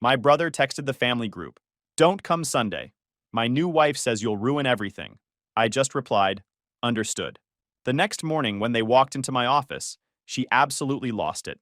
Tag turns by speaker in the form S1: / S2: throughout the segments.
S1: My brother texted the family group, "Don't come Sunday. My new wife says you'll ruin everything." I just replied, "Understood." The next morning, when they walked into my office, she absolutely lost it.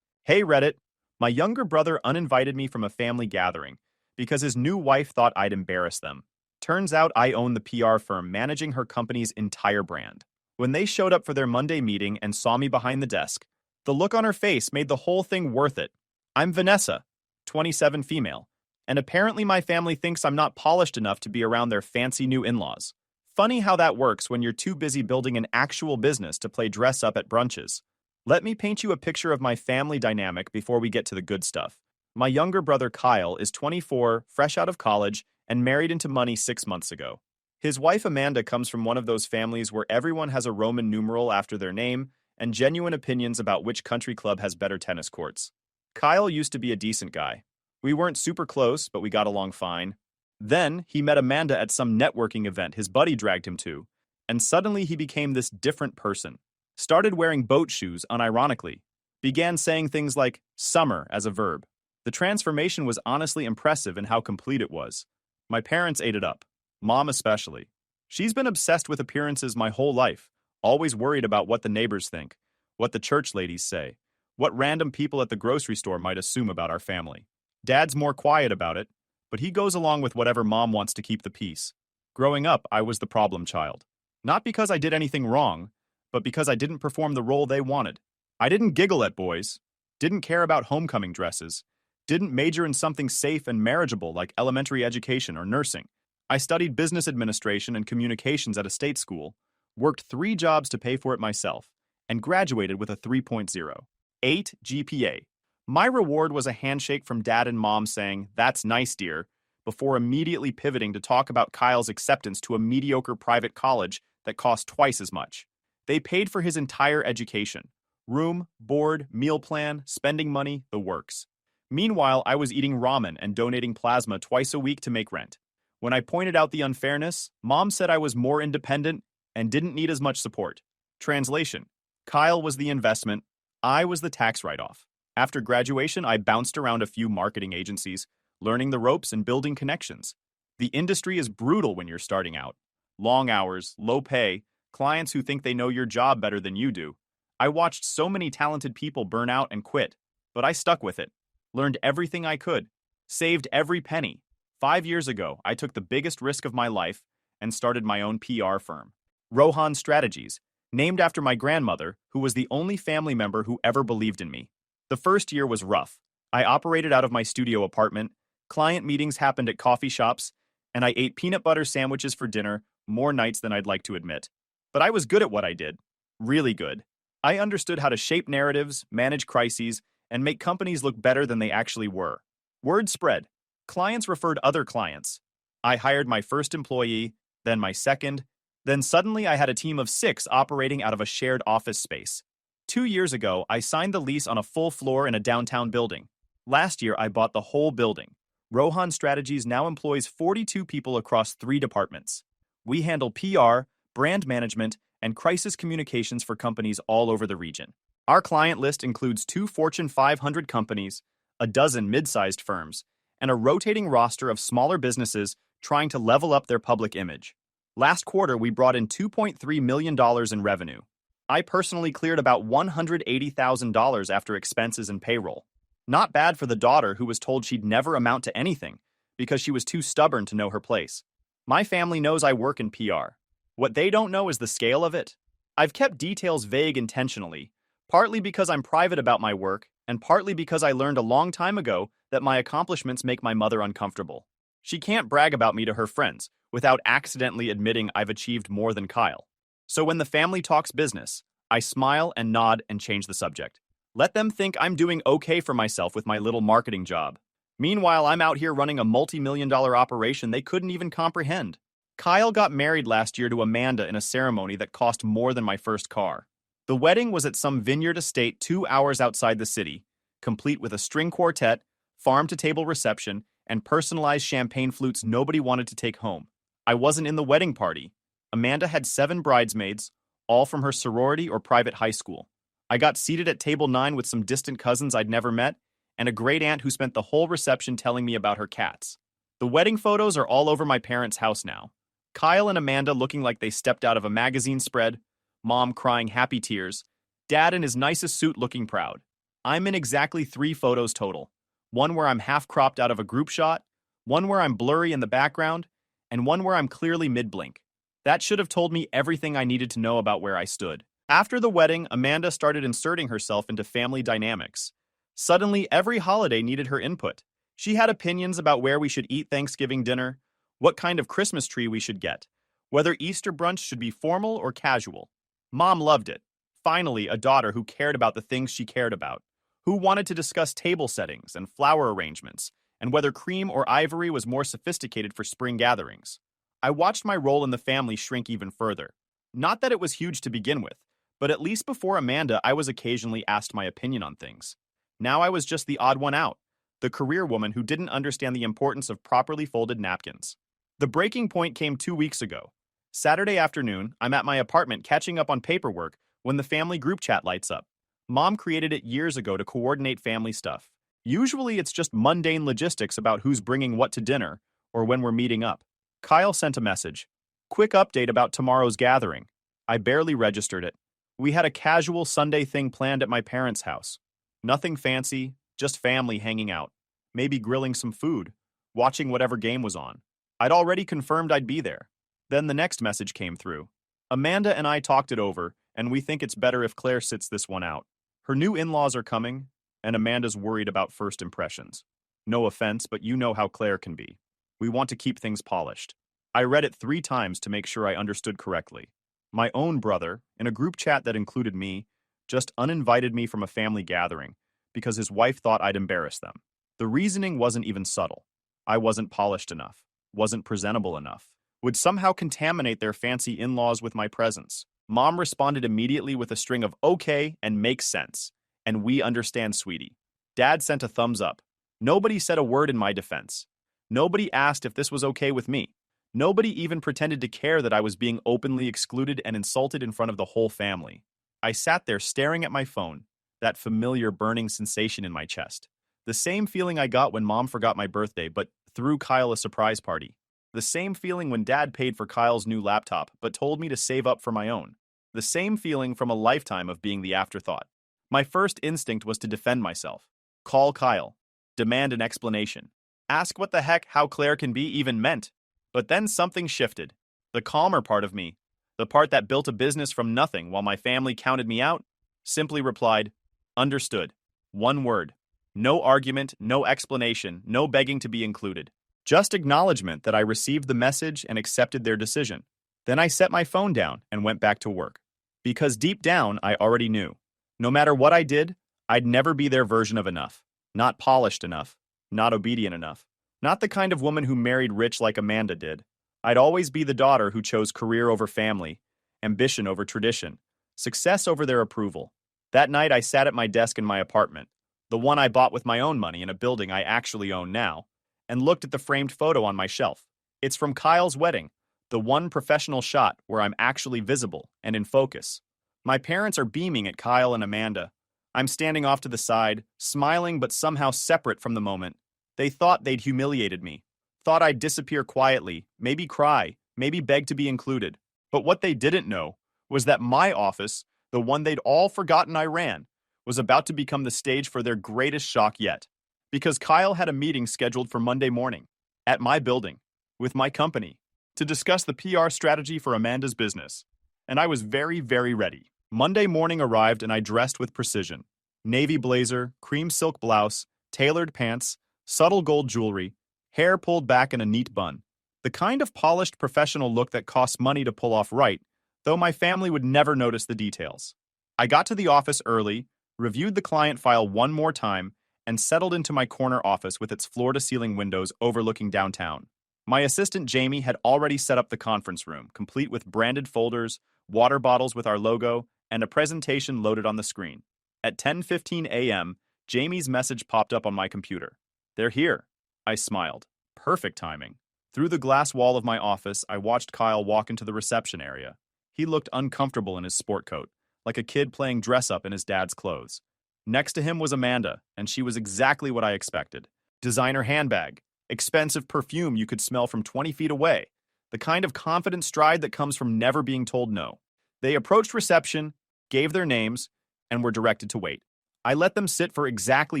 S1: "Hey Reddit, my younger brother uninvited me from a family gathering because his new wife thought I'd embarrass them. Turns out I own the PR firm managing her company's entire brand. When they showed up for their Monday meeting and saw me behind the desk, the look on her face made the whole thing worth it. I'm Vanessa, 27 female, and apparently my family thinks I'm not polished enough to be around their fancy new in-laws. Funny how that works when you're too busy building an actual business to play dress up at brunches. Let me paint you a picture of my family dynamic before we get to the good stuff. My younger brother Kyle is 24, fresh out of college, and married into money 6 months ago. His wife Amanda comes from one of those families where everyone has a Roman numeral after their name and genuine opinions about which country club has better tennis courts. Kyle used to be a decent guy. We weren't super close, but we got along fine. Then, he met Amanda at some networking event his buddy dragged him to, and suddenly he became this different person. Started wearing boat shoes unironically. Began saying things like summer as a verb. The transformation was honestly impressive in how complete it was. My parents ate it up. Mom especially. She's been obsessed with appearances my whole life, always worried about what the neighbors think, what the church ladies say, what random people at the grocery store might assume about our family. Dad's more quiet about it, but he goes along with whatever mom wants to keep the peace. Growing up, I was the problem child. Not because I did anything wrong, but because I didn't perform the role they wanted. I didn't giggle at boys, didn't care about homecoming dresses, didn't major in something safe and marriageable like elementary education or nursing. I studied business administration and communications at a state school, worked 3 jobs to pay for it myself, and graduated with a 3.0. 8 GPA. My reward was a handshake from dad and mom saying, "That's nice, dear," before immediately pivoting to talk about Kyle's acceptance to a mediocre private college that cost twice as much. They paid for his entire education. Room, board, meal plan, spending money, the works. Meanwhile, I was eating ramen and donating plasma twice a week to make rent. When I pointed out the unfairness, mom said I was more independent and didn't need as much support. Translation: Kyle was the investment, I was the tax write-off. After graduation, I bounced around a few marketing agencies, learning the ropes and building connections. The industry is brutal when you're starting out. Long hours, low pay, clients who think they know your job better than you do. I watched so many talented people burn out and quit, but I stuck with it. Learned everything I could. Saved every penny. 5 years ago, I took the biggest risk of my life and started my own PR firm. Rohan Strategies, named after my grandmother, who was the only family member who ever believed in me. The first year was rough. I operated out of my studio apartment, client meetings happened at coffee shops, and I ate peanut butter sandwiches for dinner more nights than I'd like to admit. But I was good at what I did. Really good. I understood how to shape narratives, manage crises, and make companies look better than they actually were. Word spread. Clients referred other clients. I hired my first employee, then my second, then suddenly I had a team of 6 operating out of a shared office space. 2 years ago, I signed the lease on a full floor in a downtown building. Last year, I bought the whole building. Rohan Strategies now employs 42 people across 3 departments. We handle PR, brand management, and crisis communications for companies all over the region. Our client list includes 2 Fortune 500 companies, a dozen mid-sized firms, and a rotating roster of smaller businesses trying to level up their public image. Last quarter, we brought in $2.3 million in revenue. I personally cleared about $180,000 after expenses and payroll. Not bad for the daughter who was told she'd never amount to anything because she was too stubborn to know her place. My family knows I work in PR. What they don't know is the scale of it. I've kept details vague intentionally, partly because I'm private about my work, and partly because I learned a long time ago that my accomplishments make my mother uncomfortable. She can't brag about me to her friends without accidentally admitting I've achieved more than Kyle. So when the family talks business, I smile and nod and change the subject. Let them think I'm doing okay for myself with my little marketing job. Meanwhile, I'm out here running a multi-million-dollar operation they couldn't even comprehend. Kyle got married last year to Amanda in a ceremony that cost more than my first car. The wedding was at some vineyard estate 2 hours outside the city, complete with a string quartet, farm-to-table reception, and personalized champagne flutes nobody wanted to take home. I wasn't in the wedding party. Amanda had 7 bridesmaids, all from her sorority or private high school. I got seated at table 9 with some distant cousins I'd never met, and a great aunt who spent the whole reception telling me about her cats. The wedding photos are all over my parents' house now. Kyle and Amanda looking like they stepped out of a magazine spread, Mom crying happy tears, Dad in his nicest suit looking proud. I'm in exactly 3 photos total. One where I'm half cropped out of a group shot, one where I'm blurry in the background, and one where I'm clearly mid-blink. That should have told me everything I needed to know about where I stood. After the wedding, Amanda started inserting herself into family dynamics. Suddenly, every holiday needed her input. She had opinions about where we should eat Thanksgiving dinner, what kind of Christmas tree we should get, whether Easter brunch should be formal or casual. Mom loved it. Finally, a daughter who cared about the things she cared about, who wanted to discuss table settings and flower arrangements, and whether cream or ivory was more sophisticated for spring gatherings. I watched my role in the family shrink even further. Not that it was huge to begin with, but at least before Amanda, I was occasionally asked my opinion on things. Now I was just the odd one out, the career woman who didn't understand the importance of properly folded napkins. The breaking point came 2 weeks ago. Saturday afternoon, I'm at my apartment catching up on paperwork when the family group chat lights up. Mom created it years ago to coordinate family stuff. Usually it's just mundane logistics about who's bringing what to dinner or when we're meeting up. Kyle sent a message. Quick update about tomorrow's gathering. I barely registered it. We had a casual Sunday thing planned at my parents' house. Nothing fancy, just family hanging out. Maybe grilling some food, watching whatever game was on. I'd already confirmed I'd be there. Then the next message came through. Amanda and I talked it over, and we think it's better if Claire sits this one out. Her new in-laws are coming, and Amanda's worried about first impressions. No offense, but you know how Claire can be. We want to keep things polished. I read it 3 times to make sure I understood correctly. My own brother, in a group chat that included me, just uninvited me from a family gathering because his wife thought I'd embarrass them. The reasoning wasn't even subtle. I wasn't polished enough, wasn't presentable enough, would somehow contaminate their fancy in-laws with my presence. Mom responded immediately with a string of okay and makes sense, and we understand, sweetie. Dad sent a thumbs up. Nobody said a word in my defense. Nobody asked if this was okay with me. Nobody even pretended to care that I was being openly excluded and insulted in front of the whole family. I sat there staring at my phone, that familiar burning sensation in my chest. The same feeling I got when Mom forgot my birthday but threw Kyle a surprise party. The same feeling when Dad paid for Kyle's new laptop but told me to save up for my own. The same feeling from a lifetime of being the afterthought. My first instinct was to defend myself. Call Kyle. Demand an explanation. Ask what the heck how Claire can be even meant. But then something shifted. The calmer part of me, the part that built a business from nothing while my family counted me out, simply replied, understood. One word. No argument, no explanation, no begging to be included. Just acknowledgement that I received the message and accepted their decision. Then I set my phone down and went back to work. Because deep down, I already knew. No matter what I did, I'd never be their version of enough. Not polished enough. Not obedient enough. Not the kind of woman who married rich like Amanda did. I'd always be the daughter who chose career over family, ambition over tradition, success over their approval. That night I sat at my desk in my apartment, the one I bought with my own money in a building I actually own now, and looked at the framed photo on my shelf. It's from Kyle's wedding, the one professional shot where I'm actually visible and in focus. My parents are beaming at Kyle and Amanda. I'm standing off to the side, smiling but somehow separate from the moment. They thought they'd humiliated me, thought I'd disappear quietly, maybe cry, maybe beg to be included. But what they didn't know was that my office, the one they'd all forgotten I ran, was about to become the stage for their greatest shock yet. Because Kyle had a meeting scheduled for Monday morning, at my building, with my company, to discuss the PR strategy for Amanda's business. And I was very, very ready. Monday morning arrived and I dressed with precision. Navy blazer, cream silk blouse, tailored pants, subtle gold jewelry, hair pulled back in a neat bun. The kind of polished professional look that costs money to pull off right, though my family would never notice the details. I got to the office early, reviewed the client file one more time, and settled into my corner office with its floor-to-ceiling windows overlooking downtown. My assistant Jamie had already set up the conference room, complete with branded folders, water bottles with our logo, and a presentation loaded on the screen. At 10:15 a.m., Jamie's message popped up on my computer. They're here. I smiled. Perfect timing. Through the glass wall of my office, I watched Kyle walk into the reception area. He looked uncomfortable in his sport coat, like a kid playing dress-up in his dad's clothes. Next to him was Amanda, and she was exactly what I expected. Designer handbag, expensive perfume you could smell from 20 feet away, the kind of confident stride that comes from never being told no. They approached reception, gave their names, and were directed to wait. I let them sit for exactly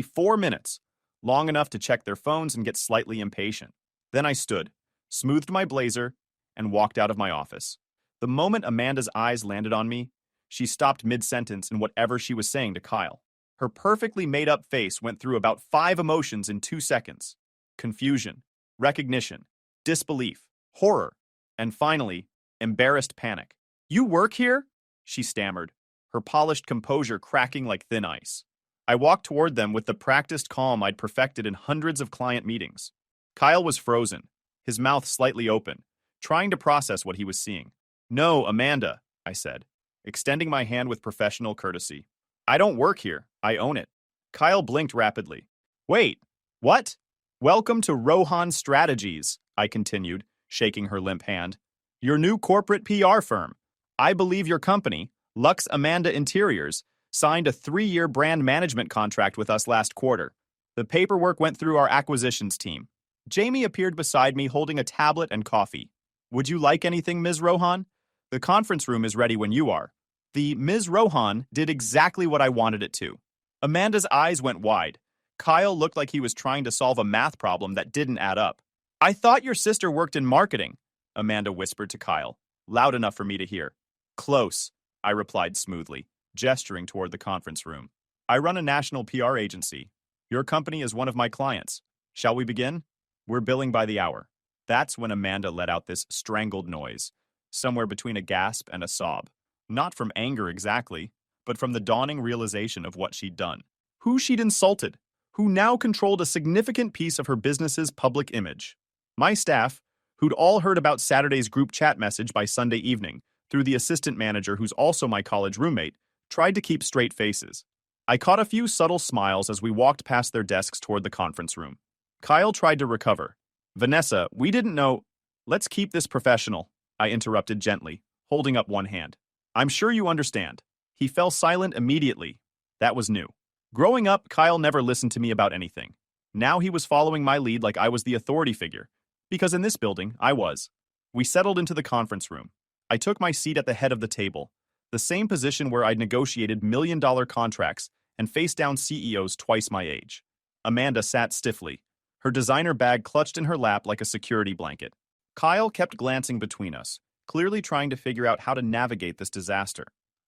S1: 4 minutes, long enough to check their phones and get slightly impatient. Then I stood, smoothed my blazer, and walked out of my office. The moment Amanda's eyes landed on me, she stopped mid-sentence in whatever she was saying to Kyle. Her perfectly made-up face went through about 5 emotions in 2 seconds. Confusion, recognition, disbelief, horror, and finally, embarrassed panic. "You work here?" she stammered, her polished composure cracking like thin ice. I walked toward them with the practiced calm I'd perfected in hundreds of client meetings. Kyle was frozen, his mouth slightly open, trying to process what he was seeing. "No, Amanda," I said, extending my hand with professional courtesy. "I don't work here. I own it." Kyle blinked rapidly. "Wait, what?" "Welcome to Rohan Strategies," I continued, shaking her limp hand. "Your new corporate PR firm. I believe your company, Lux Amanda Interiors, signed a 3-year brand management contract with us last quarter. The paperwork went through our acquisitions team." Jamie appeared beside me holding a tablet and coffee. "Would you like anything, Ms. Rohan? The conference room is ready when you are." The Ms. Rohan did exactly what I wanted it to. Amanda's eyes went wide. Kyle looked like he was trying to solve a math problem that didn't add up. "I thought your sister worked in marketing," Amanda whispered to Kyle, loud enough for me to hear. "Close," I replied smoothly, gesturing toward the conference room. "I run a national PR agency. Your company is one of my clients. Shall we begin? We're billing by the hour." That's when Amanda let out this strangled noise, somewhere between a gasp and a sob. Not from anger exactly, but from the dawning realization of what she'd done. Who she'd insulted, who now controlled a significant piece of her business's public image. My staff, who'd all heard about Saturday's group chat message by Sunday evening, through the assistant manager who's also my college roommate, tried to keep straight faces. I caught a few subtle smiles as we walked past their desks toward the conference room. Kyle tried to recover. "Vanessa, we didn't know—" "Let's keep this professional," I interrupted gently, holding up one hand. "I'm sure you understand." He fell silent immediately. That was new. Growing up, Kyle never listened to me about anything. Now he was following my lead like I was the authority figure, because in this building, I was. We settled into the conference room. I took my seat at the head of the table, the same position where I'd negotiated million-dollar contracts and faced down CEOs twice my age. Amanda sat stiffly, her designer bag clutched in her lap like a security blanket. Kyle kept glancing between us, clearly trying to figure out how to navigate this disaster.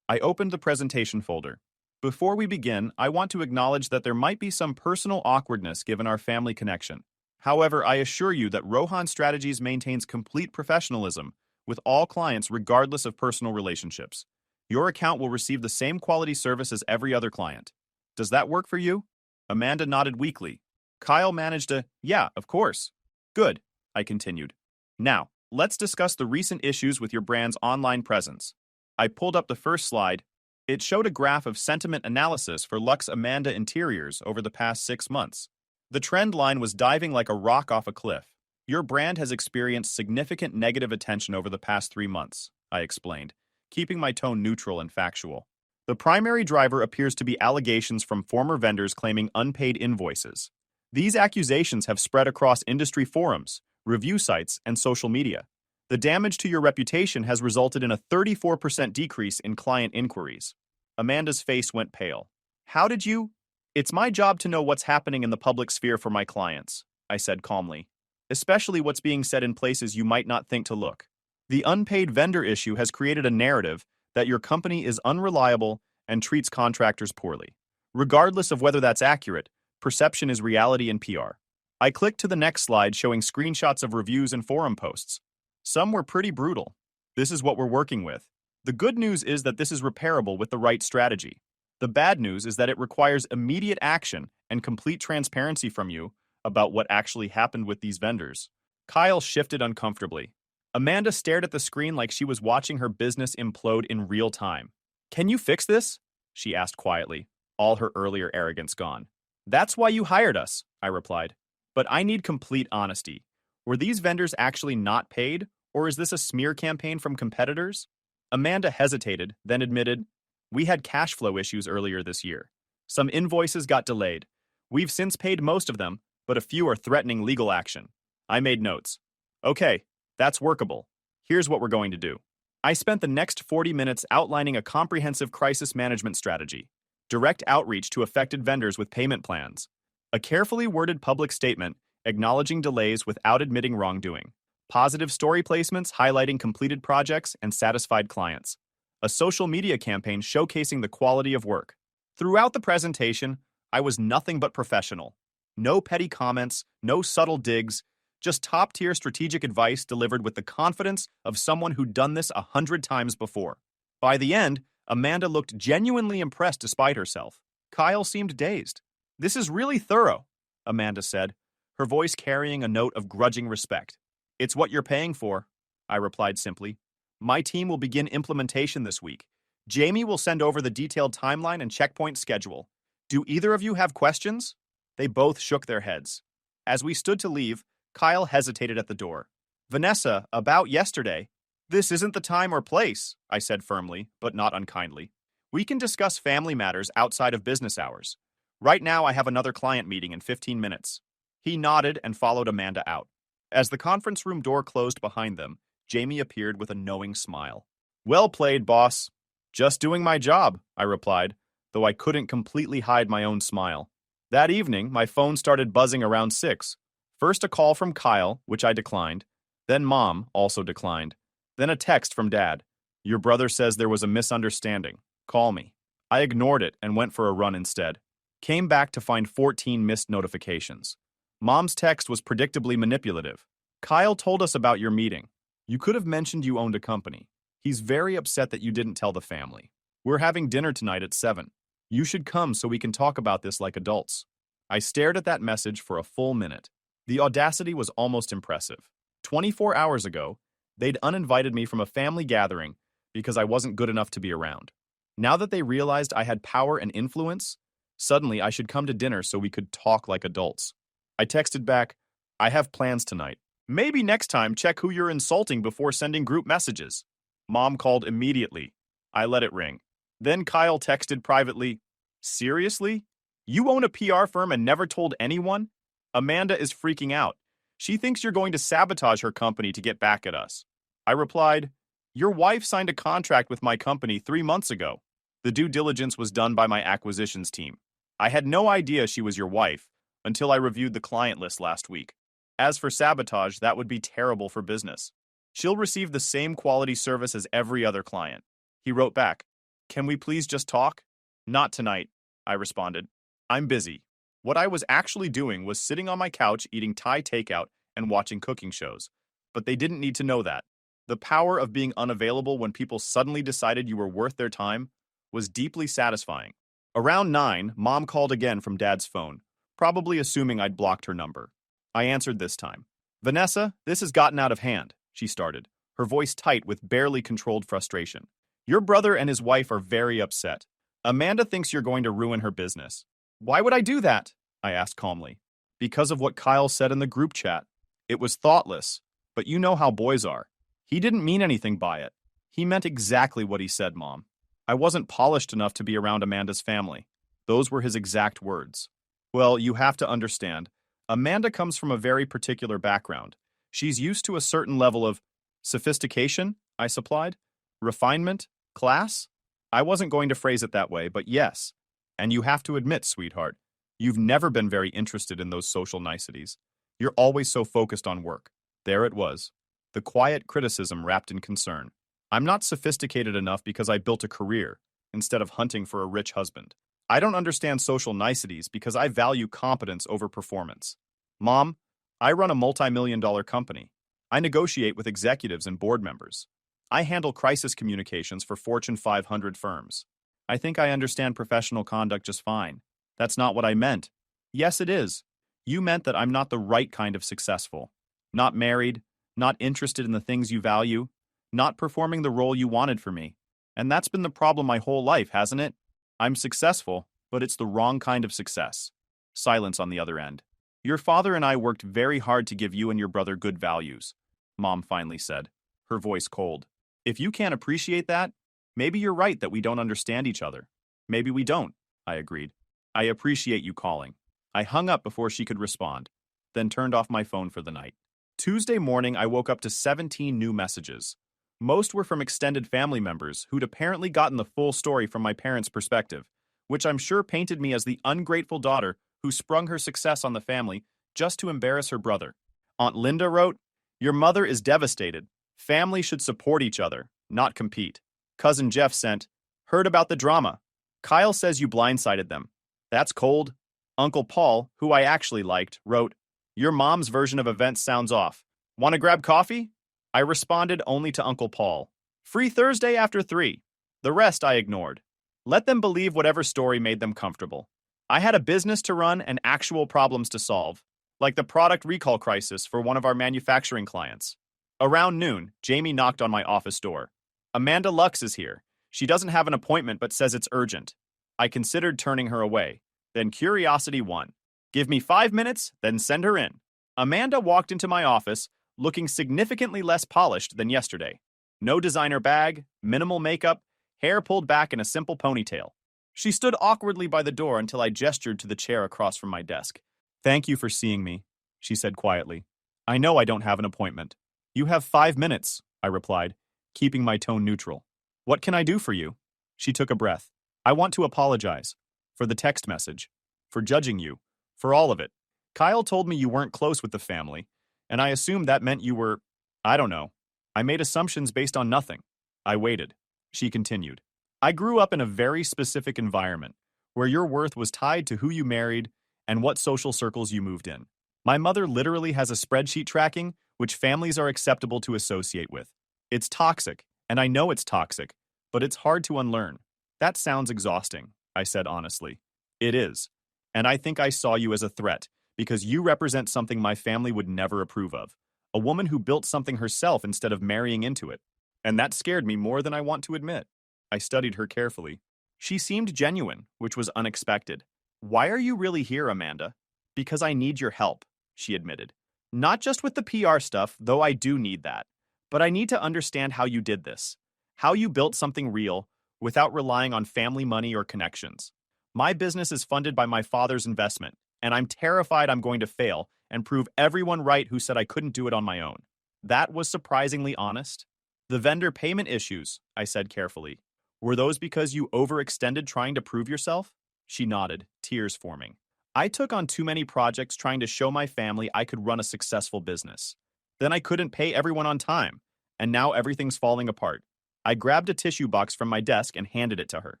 S1: I opened the presentation folder. "Before we begin, I want to acknowledge that there might be some personal awkwardness given our family connection. However, I assure you that Rohan Strategies maintains complete professionalism with all clients regardless of personal relationships. Your account will receive the same quality service as every other client. Does that work for you?" Amanda nodded weakly. Kyle managed a, "Yeah, of course." "Good," I continued. "Now, let's discuss the recent issues with your brand's online presence." I pulled up the first slide. It showed a graph of sentiment analysis for Lux Amanda Interiors over the past 6 months. The trend line was diving like a rock off a cliff. "Your brand has experienced significant negative attention over the past 3 months," I explained, keeping my tone neutral and factual. "The primary driver appears to be allegations from former vendors claiming unpaid invoices. These accusations have spread across industry forums, review sites, and social media. The damage to your reputation has resulted in a 34% decrease in client inquiries." Amanda's face went pale. "How did you—" "It's my job to know what's happening in the public sphere for my clients," I said calmly, "especially what's being said in places you might not think to look. The unpaid vendor issue has created a narrative that your company is unreliable and treats contractors poorly. Regardless of whether that's accurate, perception is reality in PR." I clicked to the next slide showing screenshots of reviews and forum posts. Some were pretty brutal. This is what we're working with. The good news is that this is repairable with the right strategy. The bad news is that it requires immediate action and complete transparency from you about what actually happened with these vendors. Kyle shifted uncomfortably. Amanda stared at the screen like she was watching her business implode in real time. "Can you fix this?" she asked quietly, all her earlier arrogance gone. "That's why you hired us," I replied. "But I need complete honesty. Were these vendors actually not paid, or is this a smear campaign from competitors?" Amanda hesitated, then admitted, "We had cash flow issues earlier this year. Some invoices got delayed. We've since paid most of them, but a few are threatening legal action. I made notes. Okay, that's workable. Here's what we're going to do. I spent the next 40 minutes outlining a comprehensive crisis management strategy, direct outreach to affected vendors with payment plans, a carefully worded public statement acknowledging delays without admitting wrongdoing, positive story placements highlighting completed projects and satisfied clients, a social media campaign showcasing the quality of work. Throughout the presentation, I was nothing but professional. No petty comments, no subtle digs, just top-tier strategic advice delivered with the confidence of someone who'd done this 100 times before. By the end, Amanda looked genuinely impressed despite herself. Kyle seemed dazed. "This is really thorough," Amanda said, her voice carrying a note of grudging respect. "It's what you're paying for," I replied simply. "My team will begin implementation this week. Jamie will send over the detailed timeline and checkpoint schedule. Do either of you have questions?" They both shook their heads. As we stood to leave, Kyle hesitated at the door. "Vanessa, about yesterday." "This isn't the time or place," I said firmly, but not unkindly. "We can discuss family matters outside of business hours. Right now I have another client meeting in 15 minutes. He nodded and followed Amanda out. As the conference room door closed behind them, Jamie appeared with a knowing smile. "Well played, boss." "Just doing my job," I replied, though I couldn't completely hide my own smile. That evening, my phone started buzzing around 6. First a call from Kyle, which I declined. Then Mom also declined. Then a text from Dad. "Your brother says there was a misunderstanding. Call me." I ignored it and went for a run instead. Came back to find 14 missed notifications. Mom's text was predictably manipulative. "Kyle told us about your meeting. You could have mentioned you owned a company. He's very upset that you didn't tell the family. We're having dinner tonight at 7. You should come so we can talk about this like adults." I stared at that message for a full minute. The audacity was almost impressive. 24 hours ago, they'd uninvited me from a family gathering because I wasn't good enough to be around. Now that they realized I had power and influence, suddenly I should come to dinner so we could talk like adults. I texted back, "I have plans tonight. Maybe next time check who you're insulting before sending group messages." Mom called immediately. I let it ring. Then Kyle texted privately, "Seriously? You own a PR firm and never told anyone? Amanda is freaking out. She thinks you're going to sabotage her company to get back at us." I replied, "Your wife signed a contract with my company 3 months ago. The due diligence was done by my acquisitions team. I had no idea she was your wife until I reviewed the client list last week. As for sabotage, that would be terrible for business. She'll receive the same quality service as every other client." He wrote back, "Can we please just talk?" "Not tonight," I responded. "I'm busy." What I was actually doing was sitting on my couch eating Thai takeout and watching cooking shows. But they didn't need to know that. The power of being unavailable when people suddenly decided you were worth their time was deeply satisfying. Around 9, Mom called again from Dad's phone, probably assuming I'd blocked her number. I answered this time. "Vanessa, this has gotten out of hand," she started, her voice tight with barely controlled frustration. "Your brother and his wife are very upset. Amanda thinks you're going to ruin her business." "Why would I do that?" I asked calmly. "Because of what Kyle said in the group chat. It was thoughtless, but you know how boys are. He didn't mean anything by it. He meant exactly what he said, Mom. I wasn't polished enough to be around Amanda's family." Those were his exact words. "Well, you have to understand. Amanda comes from a very particular background. She's used to a certain level of sophistication," I supplied. "Refinement? Class?" I wasn't going to phrase it that way, but yes. And you have to admit, sweetheart, you've never been very interested in those social niceties. You're always so focused on work. There it was. The quiet criticism wrapped in concern. I'm not sophisticated enough because I built a career, instead of hunting for a rich husband. I don't understand social niceties because I value competence over performance. Mom, I run a multi-million-dollar company. I negotiate with executives and board members. I handle crisis communications for Fortune 500 firms. I think I understand professional conduct just fine. That's not what I meant. Yes, it is. You meant that I'm not the right kind of successful. Not married, not interested in the things you value, not performing the role you wanted for me. And that's been the problem my whole life, hasn't it? I'm successful, but it's the wrong kind of success." Silence on the other end. "Your father and I worked very hard to give you and your brother good values," Mom finally said, her voice cold. "If you can't appreciate that, maybe you're right that we don't understand each other." "Maybe we don't," I agreed. I appreciate you calling. I hung up before she could respond, then turned off my phone for the night. Tuesday morning, I woke up to 17 new messages. Most were from extended family members who'd apparently gotten the full story from my parents' perspective, which I'm sure painted me as the ungrateful daughter who sprung her success on the family just to embarrass her brother. Aunt Linda wrote, "Your mother is devastated. Family should support each other, not compete." Cousin Jeff sent, "Heard about the drama. Kyle says you blindsided them. That's cold." Uncle Paul, who I actually liked, wrote, "Your mom's version of events sounds off. Want to grab coffee?" I responded only to Uncle Paul. "Free Thursday after 3. The rest I ignored. Let them believe whatever story made them comfortable. I had a business to run and actual problems to solve, like the product recall crisis for one of our manufacturing clients. Around noon, Jamie knocked on my office door. "Amanda Lux is here. She doesn't have an appointment but says it's urgent." I considered turning her away. Then curiosity won. "Give me 5 minutes, then send her in." Amanda walked into my office, looking significantly less polished than yesterday. No designer bag, minimal makeup, hair pulled back in a simple ponytail. She stood awkwardly by the door until I gestured to the chair across from my desk. "Thank you for seeing me," she said quietly. "I know I don't have an appointment." "You have 5 minutes," I replied, keeping my tone neutral. "What can I do for you?" She took a breath. "I want to apologize. For the text message. For judging you. For all of it. Kyle told me you weren't close with the family, and I assumed that meant you were, I don't know. I made assumptions based on nothing." I waited. She continued. "I grew up in a very specific environment, where your worth was tied to who you married and what social circles you moved in. My mother literally has a spreadsheet tracking which families are acceptable to associate with. It's toxic, and I know it's toxic, but it's hard to unlearn." "That sounds exhausting," I said honestly. "It is. And I think I saw you as a threat, because you represent something my family would never approve of. A woman who built something herself instead of marrying into it. And that scared me more than I want to admit." I studied her carefully. She seemed genuine, which was unexpected. "Why are you really here, Amanda?" "Because I need your help," she admitted. "Not just with the PR stuff, though I do need that. But I need to understand how you did this. How you built something real without relying on family money or connections. My business is funded by my father's investment, and I'm terrified I'm going to fail and prove everyone right who said I couldn't do it on my own." That was surprisingly honest. "The vendor payment issues," I said carefully. "Were those because you overextended trying to prove yourself?" She nodded, tears forming. "I took on too many projects trying to show my family I could run a successful business. Then I couldn't pay everyone on time, and now everything's falling apart." I grabbed a tissue box from my desk and handed it to her.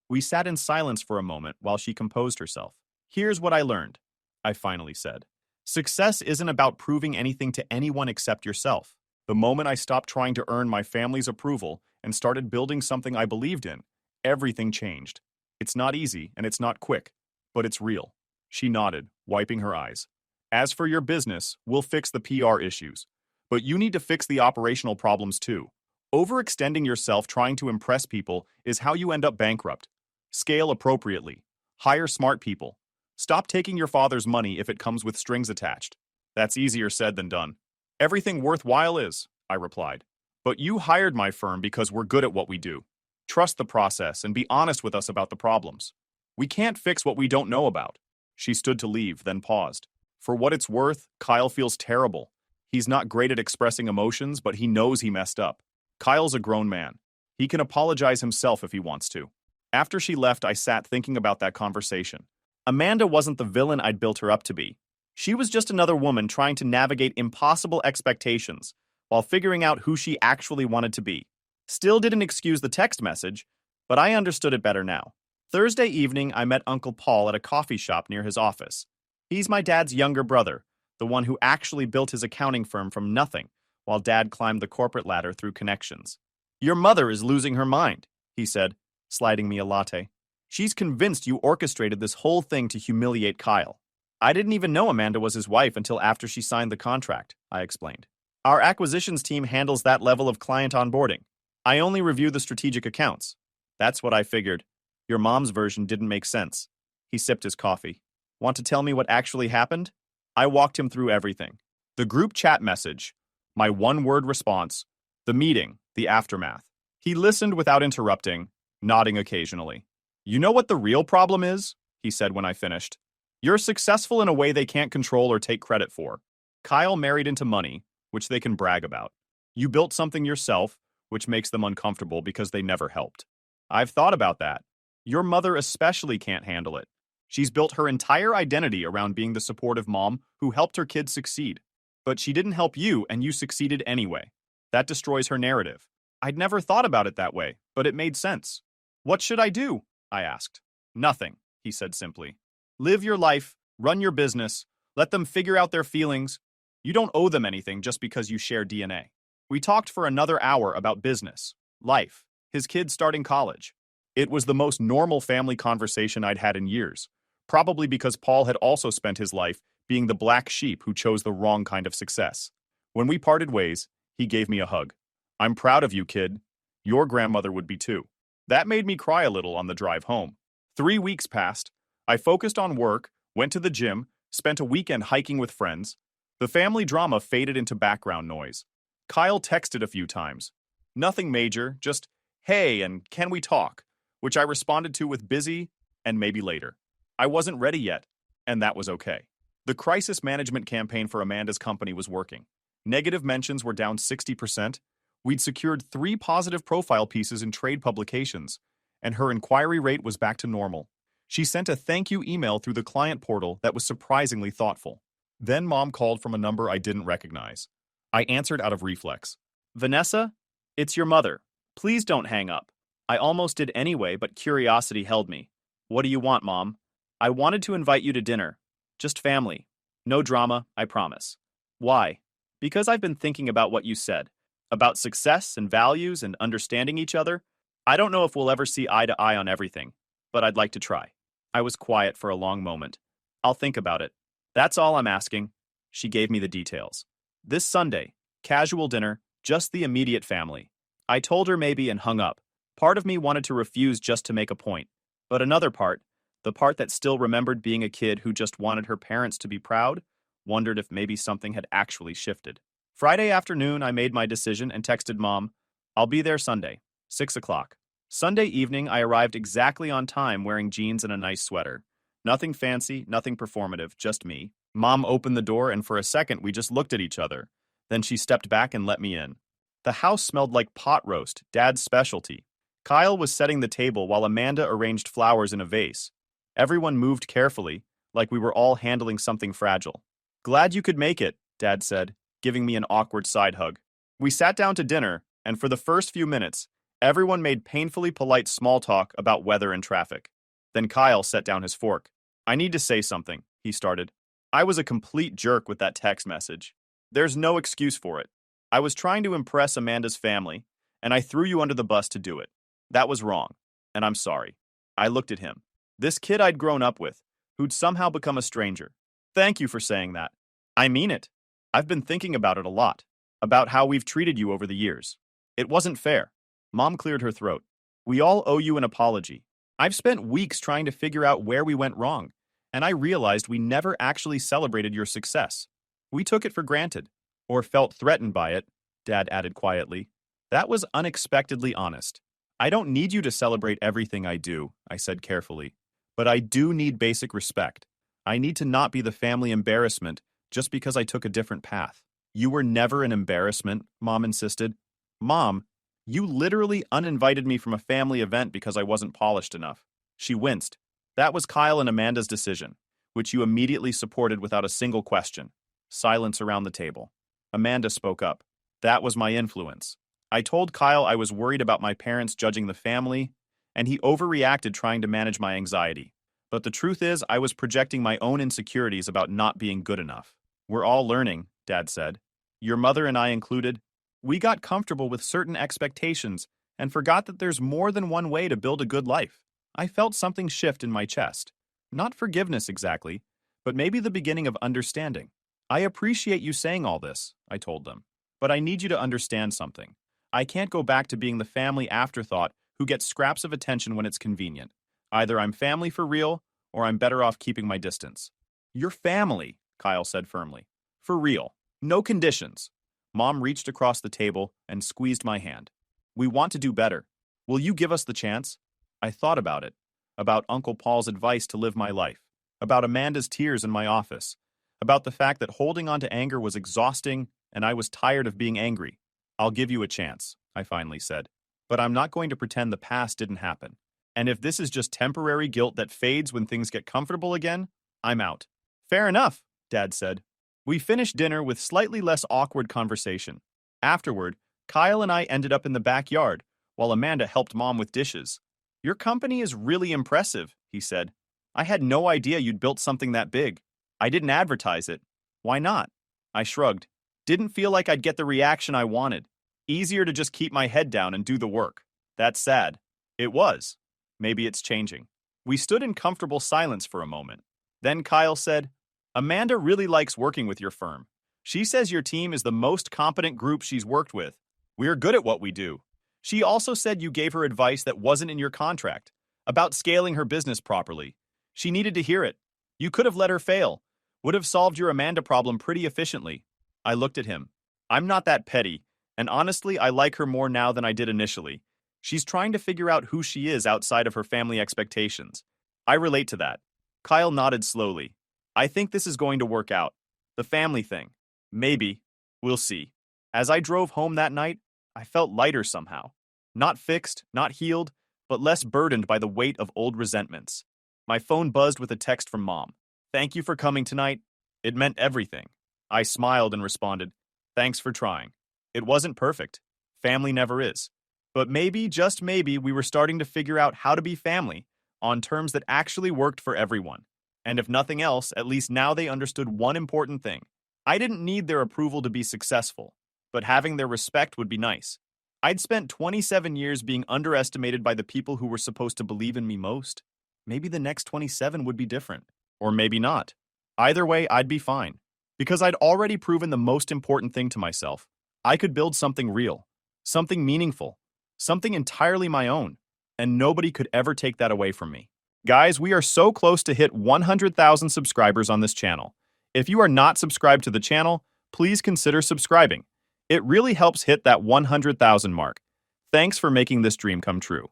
S1: We sat in silence for a moment while she composed herself. "Here's what I learned," I finally said. "Success isn't about proving anything to anyone except yourself. The moment I stopped trying to earn my family's approval and started building something I believed in, everything changed. It's not easy and it's not quick, but it's real." She nodded, wiping her eyes. "As for your business, we'll fix the PR issues. But you need to fix the operational problems too. Overextending yourself trying to impress people is how you end up bankrupt. Scale appropriately. Hire smart people. Stop taking your father's money if it comes with strings attached." "That's easier said than done." "Everything worthwhile is," I replied. "But you hired my firm because we're good at what we do. Trust the process and be honest with us about the problems. We can't fix what we don't know about." She stood to leave, then paused. "For what it's worth, Kyle feels terrible. He's not great at expressing emotions, but he knows he messed up. Kyle's a grown man. He can apologize himself if he wants to." After she left, I sat thinking about that conversation. Amanda wasn't the villain I'd built her up to be. She was just another woman trying to navigate impossible expectations while figuring out who she actually wanted to be. Still didn't excuse the text message, but I understood it better now. Thursday evening, I met Uncle Paul at a coffee shop near his office. He's my dad's younger brother, the one who actually built his accounting firm from nothing, while Dad climbed the corporate ladder through connections. "Your mother is losing her mind," he said, sliding me a latte. "She's convinced you orchestrated this whole thing to humiliate Kyle." "I didn't even know Amanda was his wife until after she signed the contract," I explained. "Our acquisitions team handles that level of client onboarding. I only review the strategic accounts." "That's what I figured. Your mom's version didn't make sense." He sipped his coffee. "Want to tell me what actually happened?" I walked him through everything. The group chat message, my one-word response, the meeting, the aftermath. He listened without interrupting, nodding occasionally. "You know what the real problem is?" he said when I finished. You're successful in a way they can't control or take credit for. Kyle married into money, which they can brag about. You built something yourself, which makes them uncomfortable because they never helped. I've thought about that. Your mother especially can't handle it. She's built her entire identity around being the supportive mom who helped her kids succeed. But she didn't help you, and you succeeded anyway. That destroys her narrative. I'd never thought about it that way, but it made sense. What should I do? I asked. Nothing, he said simply. Live your life, run your business, let them figure out their feelings. You don't owe them anything just because you share DNA. We talked for another hour about business, life, his kids starting college. It was the most normal family conversation I'd had in years, probably because Paul had also spent his life being the black sheep who chose the wrong kind of success. When we parted ways, he gave me a hug. I'm proud of you, kid. Your grandmother would be too. That made me cry a little on the drive home. 3 weeks passed. I focused on work, went to the gym, spent a weekend hiking with friends. The family drama faded into background noise. Kyle texted a few times. Nothing major, just, hey, and can we talk? Which I responded to with busy and maybe later. I wasn't ready yet, and that was okay. The crisis management campaign for Amanda's company was working. Negative mentions were down 60%. We'd secured 3 positive profile pieces in trade publications, and her inquiry rate was back to normal. She sent a thank you email through the client portal that was surprisingly thoughtful. Then Mom called from a number I didn't recognize. I answered out of reflex. Vanessa, it's your mother. Please don't hang up. I almost did anyway, but curiosity held me. What do you want, Mom? I wanted to invite you to dinner. Just family. No drama, I promise. Why? Because I've been thinking about what you said. About success and values and understanding each other. I don't know if we'll ever see eye to eye on everything, but I'd like to try. I was quiet for a long moment. I'll think about it. That's all I'm asking. She gave me the details. This Sunday, casual dinner, just the immediate family. I told her maybe and hung up. Part of me wanted to refuse just to make a point, but another part, the part that still remembered being a kid who just wanted her parents to be proud, wondered if maybe something had actually shifted. Friday afternoon, I made my decision and texted Mom, I'll be there Sunday, 6 o'clock. Sunday evening, I arrived exactly on time wearing jeans and a nice sweater. Nothing fancy, nothing performative, just me. Mom opened the door and for a second we just looked at each other. Then she stepped back and let me in. The house smelled like pot roast, Dad's specialty. Kyle was setting the table while Amanda arranged flowers in a vase. Everyone moved carefully, like we were all handling something fragile. Glad you could make it, Dad said, giving me an awkward side hug. We sat down to dinner, and for the first few minutes, everyone made painfully polite small talk about weather and traffic. Then Kyle set down his fork. I need to say something, he started. I was a complete jerk with that text message. There's no excuse for it. I was trying to impress Amanda's family, and I threw you under the bus to do it. That was wrong, and I'm sorry. I looked at him. This kid I'd grown up with, who'd somehow become a stranger. Thank you for saying that. I mean it. I've been thinking about it a lot, about how we've treated you over the years. It wasn't fair. Mom cleared her throat. We all owe you an apology. I've spent weeks trying to figure out where we went wrong, and I realized we never actually celebrated your success. We took it for granted, or felt threatened by it, Dad added quietly. That was unexpectedly honest. I don't need you to celebrate everything I do, I said carefully. But I do need basic respect. I need to not be the family embarrassment just because I took a different path. You were never an embarrassment, Mom insisted. Mom, you literally uninvited me from a family event because I wasn't polished enough. She winced. That was Kyle and Amanda's decision, which you immediately supported without a single question. Silence around the table. Amanda spoke up. That was my influence. I told Kyle I was worried about my parents judging the family, and he overreacted trying to manage my anxiety. But the truth is, I was projecting my own insecurities about not being good enough. We're all learning, Dad said. Your mother and I included. We got comfortable with certain expectations and forgot that there's more than one way to build a good life. I felt something shift in my chest. Not forgiveness exactly, but maybe the beginning of understanding. I appreciate you saying all this, I told them. But I need you to understand something. I can't go back to being the family afterthought who gets scraps of attention when it's convenient. Either I'm family for real, or I'm better off keeping my distance. You're family, Kyle said firmly. For real. No conditions. Mom reached across the table and squeezed my hand. We want to do better. Will you give us the chance? I thought about it. about Uncle Paul's advice to live my life, about Amanda's tears in my office, about the fact that holding on to anger was exhausting and I was tired of being angry. I'll give you a chance, I finally said. But I'm not going to pretend the past didn't happen. And if this is just temporary guilt that fades when things get comfortable again, I'm out. Fair enough, Dad said. We finished dinner with slightly less awkward conversation. Afterward, Kyle and I ended up in the backyard, while Amanda helped Mom with dishes. Your company is really impressive, he said. I had no idea you'd built something that big. I didn't advertise it. Why not? I shrugged. Didn't feel like I'd get the reaction I wanted. Easier to just keep my head down and do the work. That's sad. It was. Maybe it's changing. We stood in comfortable silence for a moment. Then Kyle said, Amanda really likes working with your firm. She says your team is the most competent group she's worked with. We're good at what we do. She also said you gave her advice that wasn't in your contract, about scaling her business properly. She needed to hear it. You could have let her fail. Would have solved your Amanda problem pretty efficiently. I looked at him. I'm not that petty, and honestly, I like her more now than I did initially. She's trying to figure out who she is outside of her family expectations. I relate to that. Kyle nodded slowly. I think this is going to work out. The family thing. Maybe. We'll see. As I drove home that night, I felt lighter somehow. Not fixed, not healed, but less burdened by the weight of old resentments. My phone buzzed with a text from Mom. Thank you for coming tonight. It meant everything. I smiled and responded, thanks for trying. It wasn't perfect. Family never is. But maybe, just maybe, we were starting to figure out how to be family on terms that actually worked for everyone. And if nothing else, at least now they understood one important thing. I didn't need their approval to be successful, but having their respect would be nice. I'd spent 27 years being underestimated by the people who were supposed to believe in me most. Maybe the next 27 would be different. Or maybe not. Either way, I'd be fine. Because I'd already proven the most important thing to myself. I could build something real, something meaningful, something entirely my own, and nobody could ever take that away from me. Guys, we are so close to hit 100,000 subscribers on this channel. If you are not subscribed to the channel, please consider subscribing. It really helps hit that 100,000 mark. Thanks for making this dream come true.